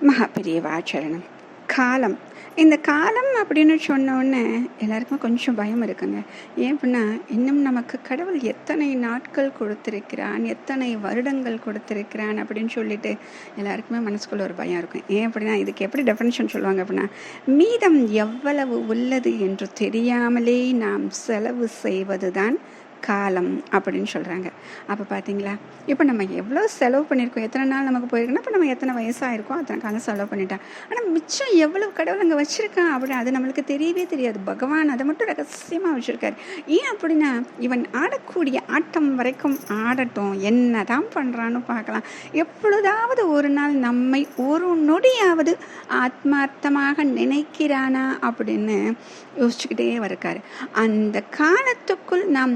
மகா பெரியவாச்சரணம். காலம். இந்த காலம் அப்படின்னு சொன்னோடனே எல்லாருக்கும் கொஞ்சம் பயம் இருக்குங்க. ஏன் அப்படின்னா, இன்னும் நமக்கு கடவுள் எத்தனை நாட்கள் கொடுத்திருக்கிறான், எத்தனை வருடங்கள் கொடுத்திருக்கிறான் அப்படின்னு சொல்லிட்டு எல்லாருக்குமே மனசுக்குள்ள ஒரு பயம் இருக்கும். ஏன் அப்படின்னா, இதுக்கு எப்படி டெஃபினிஷன் சொல்லுவாங்க அப்படின்னா, மீதம் எவ்வளவு உள்ளது என்று தெரியாமலே நாம் செலவு செய்வது தான் காலம் அப்படின்னு சொல்கிறாங்க. அப்போ பார்த்தீங்களா, இப்போ நம்ம எவ்வளோ செலவு பண்ணியிருக்கோம், எத்தனை நாள் நமக்கு போயிருக்குன்னா, இப்போ நம்ம எத்தனை வயசாகிருக்கோம் அத்தனை காலம் செலவு பண்ணிட்டோம். ஆனால் மிச்சம் எவ்வளவு கடவுள் அங்கே வச்சுருக்கான் அப்படின்னு அது நம்மளுக்கு தெரியவே தெரியாது. பகவான் அதை மட்டும் ரகசியமாக வச்சுருக்காரு. ஏன் அப்படின்னா, இவன் ஆடக்கூடிய ஆட்டம் வரைக்கும் ஆடட்டும், என்ன தான் பண்ணுறான்னு பார்க்கலாம். எப்பொழுதாவது ஒரு நாள் நம்மை ஒரு நொடியாவது ஆத்மார்த்தமாக நினைக்கிறானா அப்படின்னு யோசிச்சுக்கிட்டே இருக்காரு. அந்த காலத்துக்குள் நாம்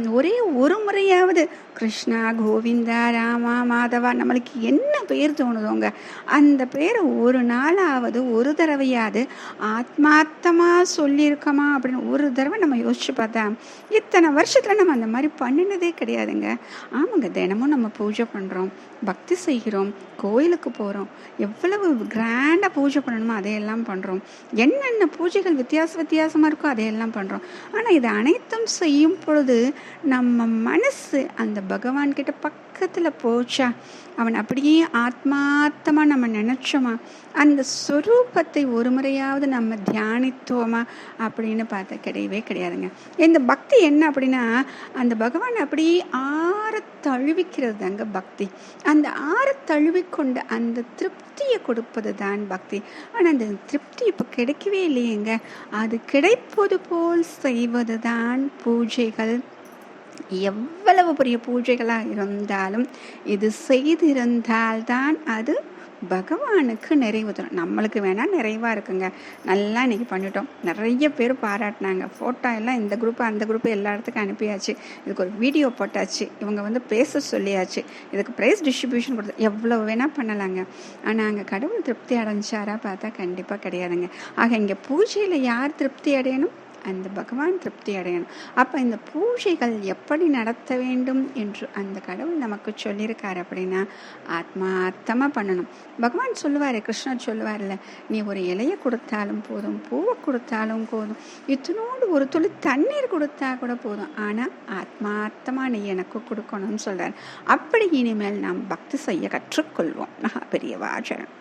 ஒரு முறையாவது கிருஷ்ணா, கோவிந்தா, ராமா, மாதவா, நம்மளுக்கு என்ன பேர் தோணுதோங்க அந்த பேர் ஒரு நாளாவது ஒரு தடவையாவது ஆத்மார்த்தமாக சொல்லியிருக்கோமா அப்படின்னு ஒரு தடவை நம்ம யோசிச்சு பார்த்தா, இத்தனை வருஷத்தில் நம்ம அந்த மாதிரி பண்ணினதே கிடையாதுங்க. ஆமாங்க, தினமும் நம்ம பூஜை பண்ணுறோம், பக்தி செய்கிறோம், கோயிலுக்கு போகிறோம், எவ்வளவு கிராண்டாக பூஜை பண்ணணுமோ அதையெல்லாம் பண்ணுறோம், என்னென்ன பூஜைகள் வித்தியாசமாக இருக்கோ அதையெல்லாம் பண்ணுறோம். ஆனால் இது அனைத்தும் செய்யும் பொழுது நம்ம மனசு அந்த பகவான்கிட்ட பக்கத்தில் போச்சா, அவன் அப்படியே ஆத்மார்த்தமாக நம்ம நினச்சோமா, அந்த ஸ்வரூபத்தை ஒரு முறையாவது நம்ம தியானித்தோமா அப்படின்னு பார்த்தா கிடையவே கிடையாதுங்க. இந்த பக்தி என்ன அப்படின்னா, அந்த பகவான் அப்படியே ஆற தழுவிக்கிறது தாங்க பக்தி. அந்த ஆற தழுவிக்கொண்ட அந்த திருப்தியை கொடுப்பது தான் பக்தி. ஆனால் அந்த திருப்தி இப்போ கிடைக்கவே இல்லையேங்க. அது கிடைப்பது போல் செய்வது தான் பூஜைகள். எவ்வளவு பெரிய பூஜைகளாக இருந்தாலும் இது செய்திருந்தால்தான் அது பகவானுக்கு நிறைவு தரும். நம்மளுக்கு வேணால் நிறைவாக இருக்குங்க, நல்லா இன்றைக்கி பண்ணிட்டோம், நிறைய பேர் பாராட்டினாங்க, ஃபோட்டோ எல்லாம் இந்த குரூப்பு அந்த குரூப்பு எல்லா இடத்துக்கும் அனுப்பியாச்சு, இதுக்கு ஒரு வீடியோ போட்டாச்சு, இவங்க பேச சொல்லியாச்சு, இதுக்கு ப்ரைஸ் டிஸ்ட்ரிபியூஷன் கொடுத்து எவ்வளோ வேணால் பண்ணலாங்க. ஆனால் அங்கே கடவுள் திருப்தி அடைஞ்சாரா பார்த்தா கண்டிப்பாக கிடையாதுங்க. ஆக இங்கே பூஜையில் யார் திருப்தி அடையணும்? அந்த பகவான் திருப்தி அடையணும். அப்போ இந்த பூஜைகள் எப்படி நடத்த வேண்டும் என்று அந்த கடவுள் நமக்கு சொல்லியிருக்காரு அப்படின்னா, ஆத்மார்த்தமாக பண்ணணும். பகவான் சொல்லுவார், கிருஷ்ணர் சொல்லுவார்ல, நீ ஒரு இலையை கொடுத்தாலும் போதும், பூவை கொடுத்தாலும் போதும், இத்தனோடு ஒரு துளி தண்ணீர் கொடுத்தா கூட போதும், ஆனால் ஆத்மார்த்தமாக நீ எனக்கு கொடுக்கணும்னு சொல்கிறார். அப்படி இனிமேல் நாம் பக்தி செய்ய கற்றுக்கொள்வோம். மகா பெரியவாச்சரணம்.